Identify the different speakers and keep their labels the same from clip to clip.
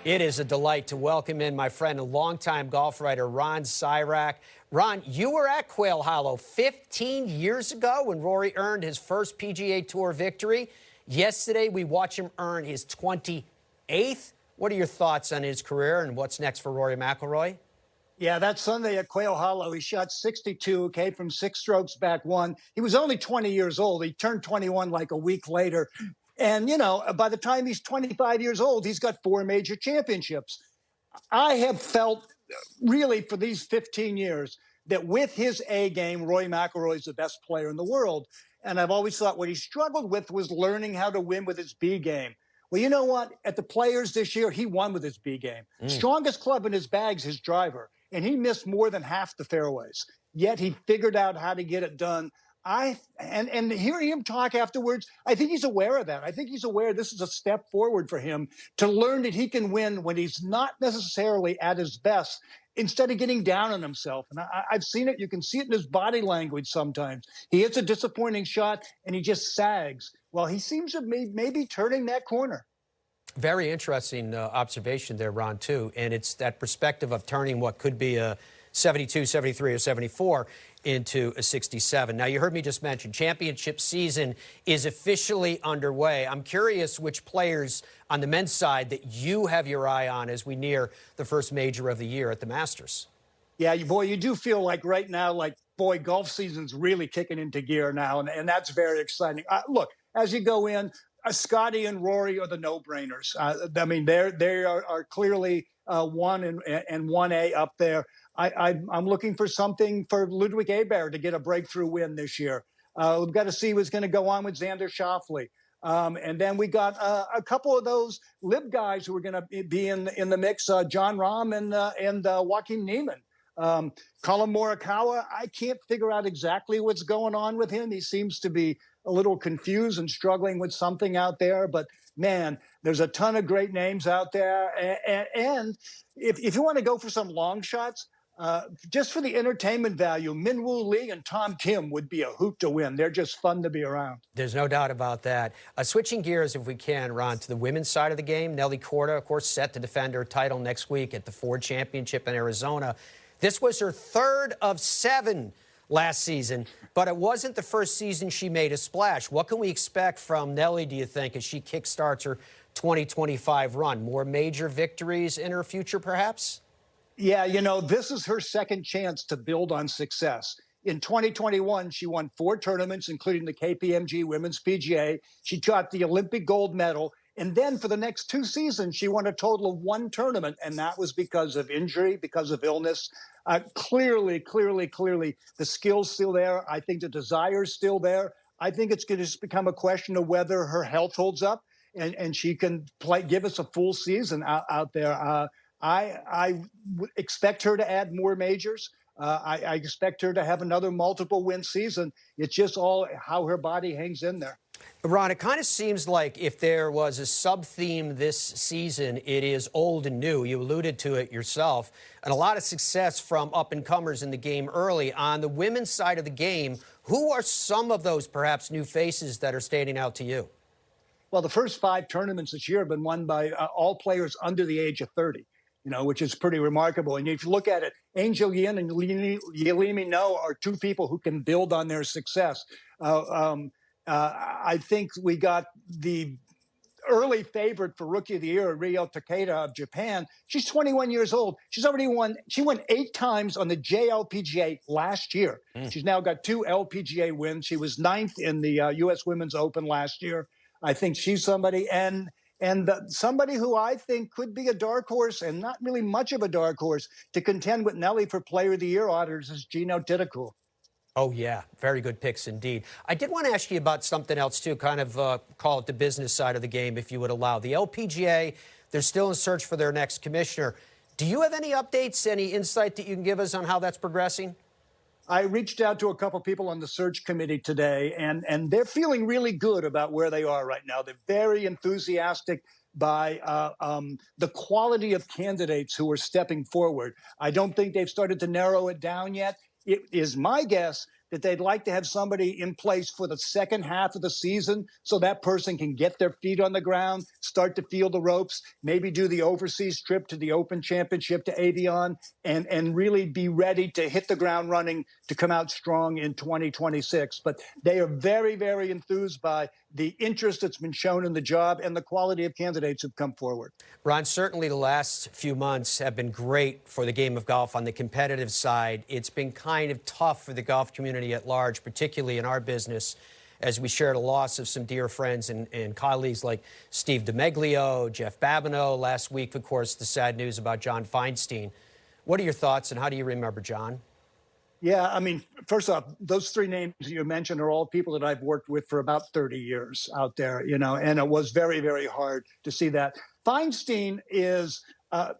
Speaker 1: It is a delight to welcome in my friend and longtime golf writer, Ron Sirak. Ron, you were at Quail Hollow 15 years ago when Rory earned his first PGA Tour victory. Yesterday, we watched him earn his 28th. What are your thoughts on his career and what's next for Rory McIlroy?
Speaker 2: Yeah, that Sunday at Quail Hollow, he shot 62, came from 6 strokes back one. He was only 20 years old. He turned 21 like a week later. And, by the time he's 25 years old, he's got 4 major championships. I have felt really for these 15 years that with his A game, Rory McIlroy is the best player in the world. And I've always thought what he struggled with was learning how to win with his B game. Well, you know what? At the Players this year, he won with his B game. Strongest club in his bag's his driver, and he missed more than half the fairways. Yet he figured out how to get it done. And hearing him talk afterwards, I think he's aware of that. I think he's aware this is a step forward for him to learn that he can win when he's not necessarily at his best, instead of getting down on himself. And I've seen it. You can see it in his body language sometimes. He hits a disappointing shot and he just sags. Well, he seems to be maybe turning that corner.
Speaker 1: Very interesting observation there, Ron, too. And it's that perspective of turning what could be a 72, 73, or 74 into a 67. Now, you heard me just mention championship season is officially underway. I'm curious which players on the men's side that you have your eye on as we near the first major of the year at the Masters.
Speaker 2: Yeah, boy, you do feel like right now, boy, golf season's really kicking into gear now, and that's very exciting. Look, as you go in, Scottie and Rory are the no-brainers. I mean, they are clearly 1 and 1A up there. I'm looking for something for Ludwig Aberg to get a breakthrough win this year. We've got to see what's going to go on with Xander Schauffele. And then we got a couple of those lib guys who are going to be in the mix, John Rahm and Joaquin Niemann. Colin Morikawa, I can't figure out exactly what's going on with him. He seems to be a little confused and struggling with something out there. But, man, there's a ton of great names out there. And if you want to go for some long shots, just for the entertainment value, Minwoo Lee and Tom Kim would be a hoot to win. They're just fun to be around.
Speaker 1: There's no doubt about that. Switching gears, if we can, Ron, to the women's side of the game. Nelly Korda, of course, set to defend her title next week at the Ford Championship in Arizona. This was her 3rd of 7 last season, but it wasn't the first season she made a splash. What can we expect from Nelly, do you think, as she kickstarts her 2025 run? More major victories in her future, perhaps?
Speaker 2: Yeah, this is her second chance to build on success. In 2021, she won 4 tournaments, including the KPMG Women's PGA. She got the Olympic gold medal. And then for the next 2 seasons, she won a total of 1 tournament, and that was because of injury, because of illness. Clearly, the skill's still there. I think the desire's still there. I think it's going to just become a question of whether her health holds up and she can give us a full season out there. I expect her to add more majors. I expect her to have another multiple win season. It's just all how her body hangs in there.
Speaker 1: Ron, it kind of seems like if there was a sub-theme this season, it is old and new. You alluded to it yourself. And a lot of success from up-and-comers in the game early. On the women's side of the game, who are some of those perhaps new faces that are standing out to you?
Speaker 2: Well, the first 5 tournaments this year have been won by all players under the age of 30. Which is pretty remarkable. And if you look at it, Angel Yin and Yelimi No are 2 people who can build on their success. I think we got the early favorite for Rookie of the Year, Ryo Takeda of Japan. She's 21 years old. She's already won. She won 8 times on the JLPGA last year. She's now got 2 LPGA wins. She was 9th in the U.S. Women's Open last year. I think she's somebody. And somebody who I think could be a dark horse, and not really much of a dark horse, to contend with Nelly for Player of the Year honors is Gino Titicul.
Speaker 1: Oh, yeah. Very good picks indeed. I did want to ask you about something else, too, kind of call it the business side of the game, if you would allow. The LPGA, they're still in search for their next commissioner. Do you have any updates, any insight that you can give us on how that's progressing?
Speaker 2: I reached out to a couple people on the search committee today, and they're feeling really good about where they are right now. They're very enthusiastic by the quality of candidates who are stepping forward. I don't think they've started to narrow it down yet. It is my guess that they'd like to have somebody in place for the second half of the season so that person can get their feet on the ground, start to feel the ropes, maybe do the overseas trip to the Open Championship to Avion, and really be ready to hit the ground running to come out strong in 2026. But they are very, very enthused by the interest that's been shown in the job and the quality of candidates who've come forward.
Speaker 1: Ron, certainly the last few months have been great for the game of golf on the competitive side. It's been kind of tough for the golf community at large, particularly in our business, as we shared a loss of some dear friends and colleagues like Steve DeMeglio, Jeff Babineau. Last week, of course, the sad news about John Feinstein. What are your thoughts, and how do you remember John?
Speaker 2: Yeah, I mean, first off, those three names you mentioned are all people that I've worked with for about 30 years out there, and it was very, very hard to see that. Feinstein is,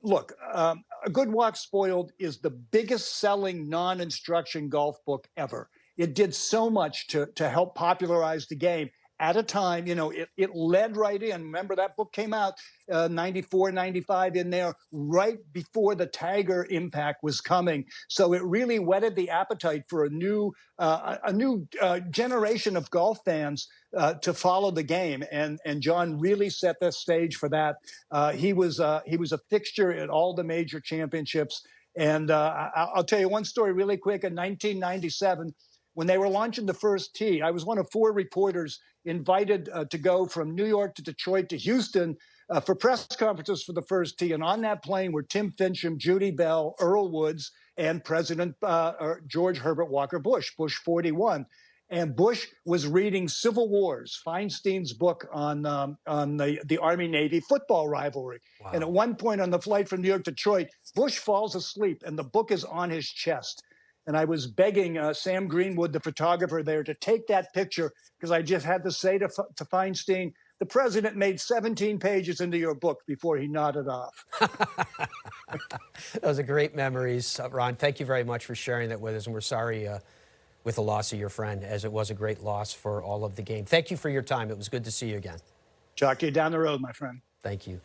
Speaker 2: look, A Good Walk Spoiled is the biggest selling non-instruction golf book ever. It did so much to help popularize the game at a time, it led right in. Remember, that book came out 94, 95 in there right before the Tiger impact was coming. So it really whetted the appetite for a new generation of golf fans to follow the game. And John really set the stage for that. He was a fixture at all the major championships. And I'll tell you one story really quick. In 1997, when they were launching the first tee, I was one of 4 reporters invited to go from New York to Detroit to Houston for press conferences for the first tee. And on that plane were Tim Fincham, Judy Bell, Earl Woods, and President George Herbert Walker Bush, Bush 41. And Bush was reading Civil Wars, Feinstein's book on the Army-Navy football rivalry. Wow. And at one point on the flight from New York to Detroit, Bush falls asleep, and the book is on his chest. And I was begging Sam Greenwood, the photographer there, to take that picture because I just had to say to Feinstein, the president made 17 pages into your book before he nodded off.
Speaker 1: Those are great memories, Ron. Thank you very much for sharing that with us. And we're sorry with the loss of your friend, as it was a great loss for all of the game. Thank you for your time. It was good to see you again.
Speaker 2: Talk to you down the road, my friend.
Speaker 1: Thank you.